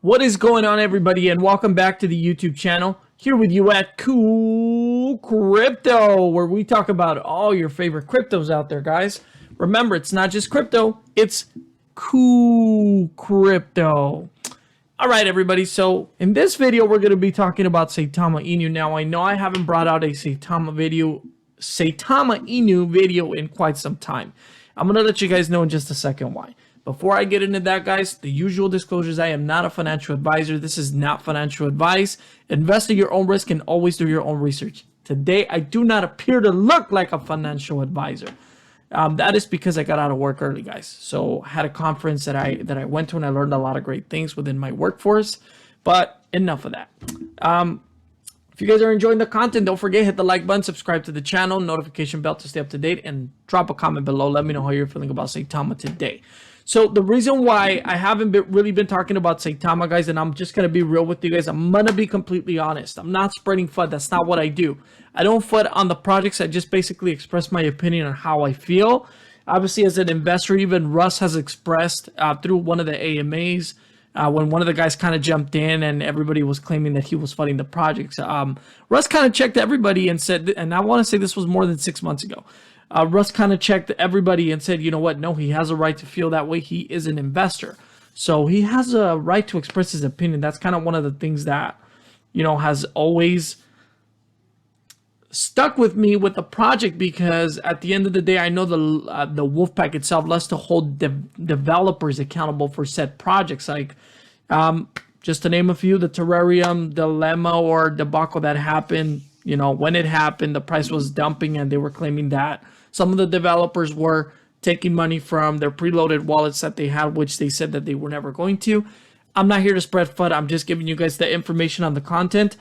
What is going on, everybody, and welcome back to the YouTube channel. Here with you at Cool Crypto, where we talk about all your favorite cryptos out there, guys. Remember, it's not just crypto, it's cool crypto. All right, everybody, so in this video, we're going to be talking about Saitama INU. Now, I know I haven't brought out a Saitama INU video in quite some time. I'm going to let you guys know in just a second why. Before I get into that, guys, the usual disclosures: I am not a financial advisor. This is not financial advice. Invest at your own risk and always do your own research. Today, I do not appear to look like a financial advisor. That is because I got out of work early, guys. So I had a conference that I went to, and I learned a lot of great things within my workforce. But enough of that. If you guys are enjoying the content, don't forget, hit the like button, subscribe to the channel, notification bell to stay up to date, and drop a comment below. Let me know how you're feeling about Saitama today. So the reason why I haven't really been talking about Saitama, guys, and I'm just going to be real with you guys, I'm going to be completely honest. I'm not spreading FUD. That's not what I do. I don't FUD on the projects. I just basically express my opinion on how I feel. Obviously, as an investor, even Russ has expressed through one of the AMAs, when one of the guys kind of jumped in and everybody was claiming that he was FUDing the projects. Russ kind of checked everybody and said, and I want to say this was more than 6 months ago. Russ kind of checked everybody and said, you know what? No, he has a right to feel that way. He is an investor. So he has a right to express his opinion. That's kind of one of the things that, you know, has always stuck with me with the project, because at the end of the day, I know the Wolfpack itself loves to hold developers accountable for said projects. Like, just to name a few, the Terrarium dilemma or debacle that happened, you know, when it happened, the price was dumping and they were claiming that some of the developers were taking money from their preloaded wallets that they had, which they said that they were never going to. I'm not here to spread FUD. I'm just giving you guys the information on the content.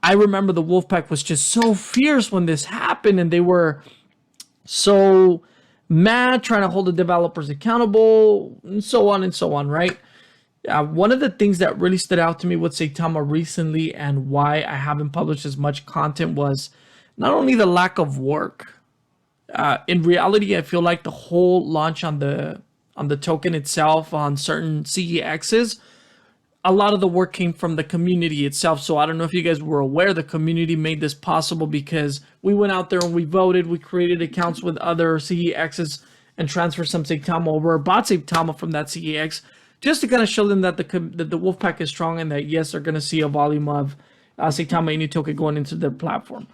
I remember the Wolfpack was just so fierce when this happened, and they were so mad trying to hold the developers accountable, and so on, right? One of the things that really stood out to me with Saitama recently, and why I haven't published as much content, was not only the lack of work. In reality, I feel like the whole launch on the token itself, on certain CEXs, a lot of the work came from the community itself. So I don't know if you guys were aware, the community made this possible because we went out there and we voted, we created accounts with other CEXs and transferred some Saitama over, bought Saitama from that CEX, just to kind of show them that the Wolfpack is strong, and that yes, they're going to see a volume of Saitama INU token going into their platform.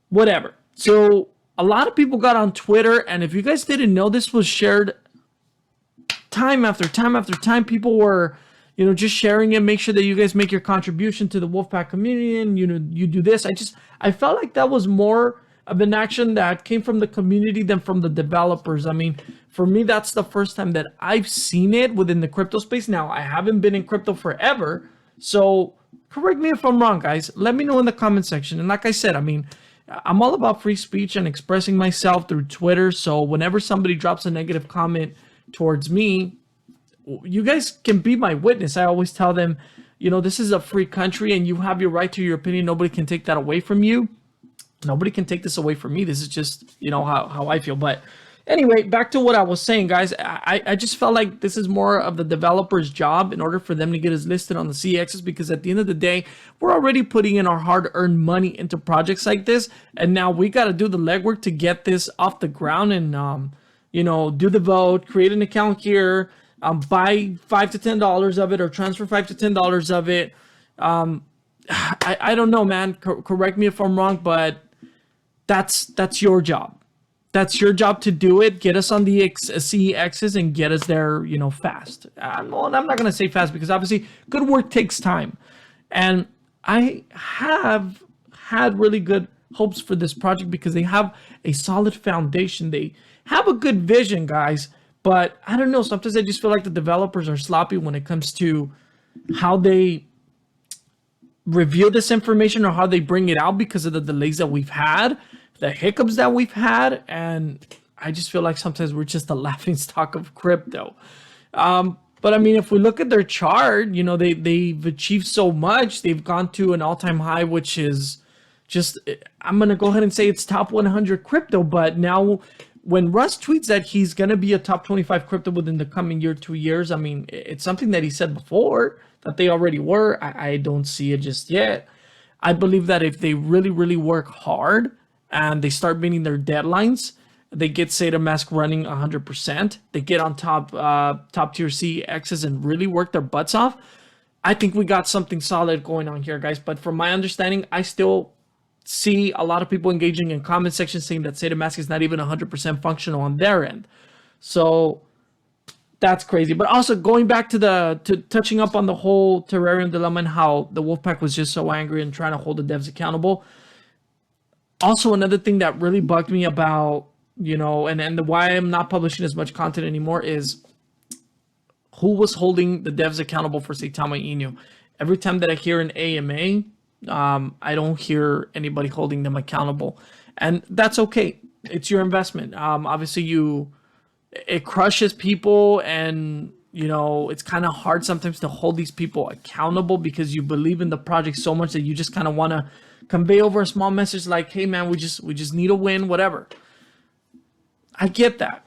Whatever. So a lot of people got on Twitter, and if you guys didn't know, this was shared time after time after time. People were, you know, just sharing it. Make sure that you guys make your contribution to the Wolfpack community, and you know, you do this. I felt like that was more of an action that came from the community than from the developers. I mean, for me, that's the first time that I've seen it within the crypto space. Now, I haven't been in crypto forever, so correct me if I'm wrong, guys. Let me know in the comment section. And like I said, I mean, I'm all about free speech and expressing myself through Twitter. So whenever somebody drops a negative comment towards me, you guys can be my witness. I always tell them, you know, this is a free country and you have your right to your opinion. Nobody can take that away from you. Nobody can take this away from me. This is just, you know, how I feel. But anyway, back to what I was saying, guys. I just felt like this is more of the developer's job in order for them to get us listed on the CXs, because at the end of the day, we're already putting in our hard-earned money into projects like this, and now we got to do the legwork to get this off the ground and, you know, do the vote, create an account here, buy $5 to $10 of it, or transfer $5 to $10 of it. I don't know, man. Correct me if I'm wrong, but that's your job. That's your job to do it. Get us on the CEXs and get us there, you know, fast. Well, I'm not going to say fast, because obviously good work takes time. And I have had really good hopes for this project because they have a solid foundation. They have a good vision, guys. But I don't know. Sometimes I just feel like the developers are sloppy when it comes to how they reveal this information or how they bring it out, because of the delays that we've had, the hiccups that we've had, and I just feel like sometimes we're just a laughing stock of crypto. But I mean, if we look at their chart, you know, they've achieved so much. They've gone to an all-time high, which is just, I'm going to go ahead and say it's top 100 crypto, but now when Russ tweets that he's going to be a top 25 crypto within the coming year, 2 years, I mean, it's something that he said before that they already were. I don't see it just yet. I believe that if they really, really work hard and they start meeting their deadlines, they get SaitaMask running 100%. They get on top tier CXs and really work their butts off. I think we got something solid going on here, guys. But from my understanding, I still see a lot of people engaging in comment sections saying that SaitaMask is not even 100% functional on their end. So that's crazy. But also going back to touching up on the whole Terrarium dilemma and how the Wolfpack was just so angry and trying to hold the devs accountable. Also, another thing that really bugged me about, and why I'm not publishing as much content anymore is who was holding the devs accountable for Saitama INU. Every time that I hear an AMA, I don't hear anybody holding them accountable, and that's okay. It's your investment. Obviously, it crushes people, and it's kind of hard sometimes to hold these people accountable because you believe in the project so much that you just kind of want to convey over a small message like, "Hey, man, we just need a win, whatever." I get that,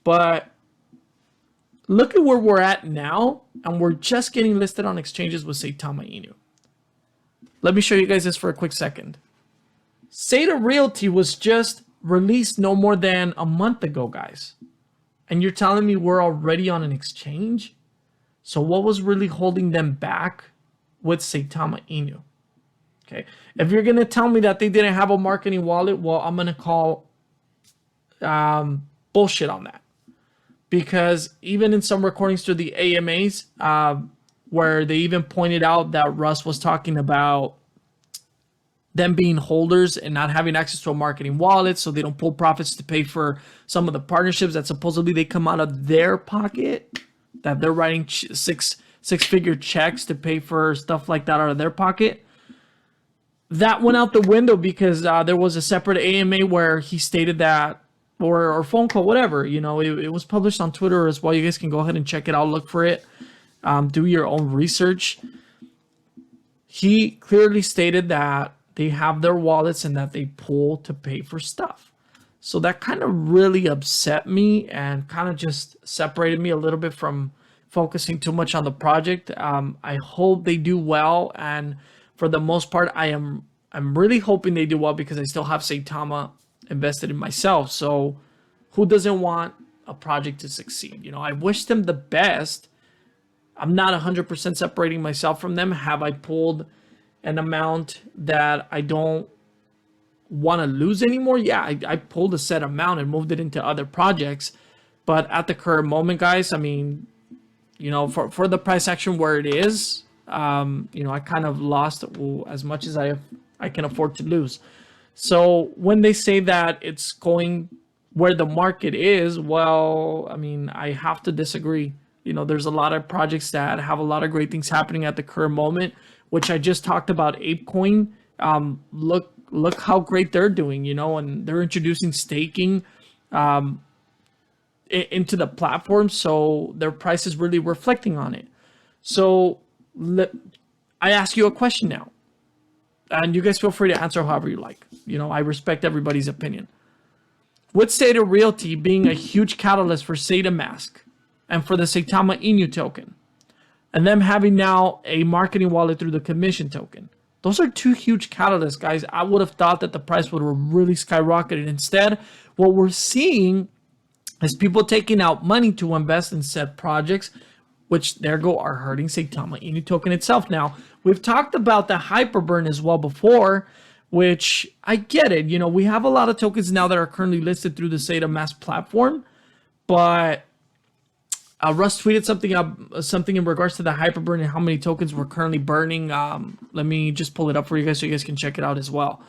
but look at where we're at now, and we're just getting listed on exchanges with Saitama INU. Let me show you guys this for a quick second. Saita Realty was just released no more than a month ago, guys. And you're telling me we're already on an exchange? So what was really holding them back with Saitama INU? Okay. If you're going to tell me that they didn't have a marketing wallet, well, I'm going to call bullshit on that. Because even in some recordings through the AMAs, where they even pointed out that Russ was talking about them being holders and not having access to a marketing wallet, so they don't pull profits to pay for some of the partnerships that supposedly they come out of their pocket, that they're writing six-figure checks to pay for stuff like that out of their pocket. That went out the window because there was a separate AMA where he stated that, or phone call, whatever, it was published on Twitter as well. You guys can go ahead and check it out, look for it, do your own research. He clearly stated that they have their wallets and that they pull to pay for stuff. So that kind of really upset me and kind of just separated me a little bit from focusing too much on the project. I hope they do well, and for the most part, I'm really hoping they do well because I still have Saitama invested in myself. So who doesn't want a project to succeed? I wish them the best. I'm not 100% separating myself from them. Have I pulled an amount that I don't want to lose anymore? Yeah, I pulled a set amount and moved it into other projects. But at the current moment, guys, I mean, for the price action where it is, I kind of lost as much as I can afford to lose. So when they say that it's going where the market is, well, I mean, I have to disagree. There's a lot of projects that have a lot of great things happening at the current moment, which I just talked about. ApeCoin, look how great they're doing, and they're introducing staking into the platform, so their price is really reflecting on it. So I ask you a question now, and you guys feel free to answer however you like. I respect everybody's opinion. With Saita Realty being a huge catalyst for SaitaMask and for the Saitama INU token, and them having now a marketing wallet through the commission token, those are two huge catalysts, guys. I would have thought that the price would have really skyrocketed. Instead, what we're seeing is people taking out money to invest in said projects, which are hurting Saitama INU token itself. Now, we've talked about the hyperburn as well before, which I get it. We have a lot of tokens now that are currently listed through the SaitaMask platform, but Russ tweeted something in regards to the hyperburn and how many tokens we're currently burning. Let me just pull it up for you guys so you guys can check it out as well.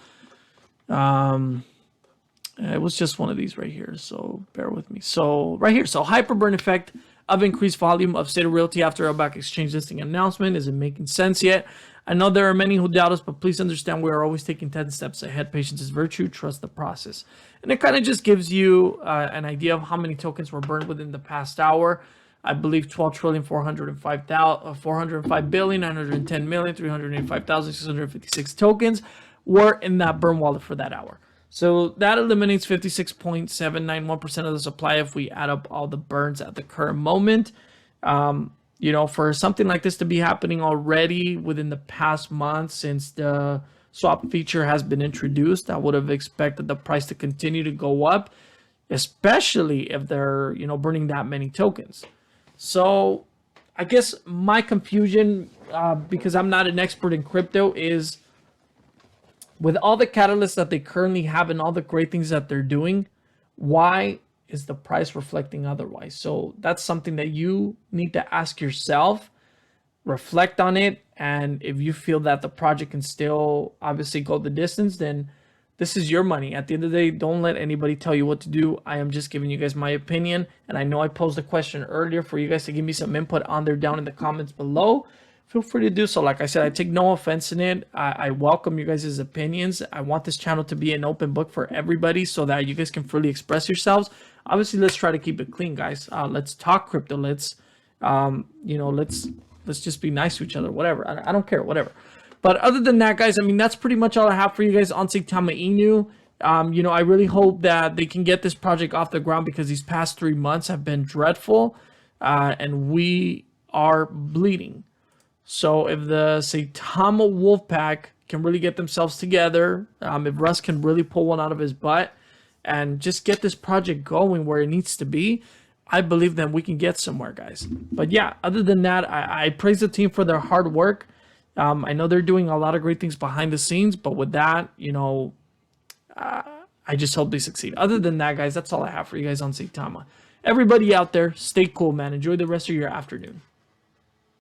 It was just one of these right here, so bear with me. So right here, so hyperburn effect of increased volume of Saita Realty after a back exchange listing announcement. Isn't making sense yet. I know there are many who doubt us, but please understand we are always taking 10 steps ahead. Patience is virtue. Trust the process. And it kind of just gives you an idea of how many tokens were burned within the past hour. I believe 12,405,910,385,656 tokens were in that burn wallet for that hour. So that eliminates 56.791% of the supply if we add up all the burns at the current moment. For something like this to be happening already within the past month since the swap feature has been introduced, I would have expected the price to continue to go up, especially if they're, burning that many tokens. So I guess my confusion, because I'm not an expert in crypto, is with all the catalysts that they currently have and all the great things that they're doing, why is the price reflecting otherwise? So that's something that you need to ask yourself, reflect on it, and if you feel that the project can still obviously go the distance, then this is your money. At the end of the day, don't let anybody tell you what to do. I am just giving you guys my opinion, and I know I posed a question earlier for you guys to give me some input on there down in the comments below. Feel free to do so. Like I said, I take no offense in it. I welcome you guys' opinions. I want this channel to be an open book for everybody so that you guys can freely express yourselves. Obviously, let's try to keep it clean, guys. Let's talk crypto. Let's just be nice to each other. Whatever. I don't care. Whatever. But other than that, guys, I mean, that's pretty much all I have for you guys on Saitama INU. I really hope that they can get this project off the ground because these past 3 months have been dreadful, and we are bleeding. So if the Saitama Wolfpack can really get themselves together, if Russ can really pull one out of his butt and just get this project going where it needs to be, I believe that we can get somewhere, guys. But yeah, other than that, I praise the team for their hard work. I know they're doing a lot of great things behind the scenes, but with that, I just hope they succeed. Other than that, guys, that's all I have for you guys on Saitama. Everybody out there, stay cool, man. Enjoy the rest of your afternoon.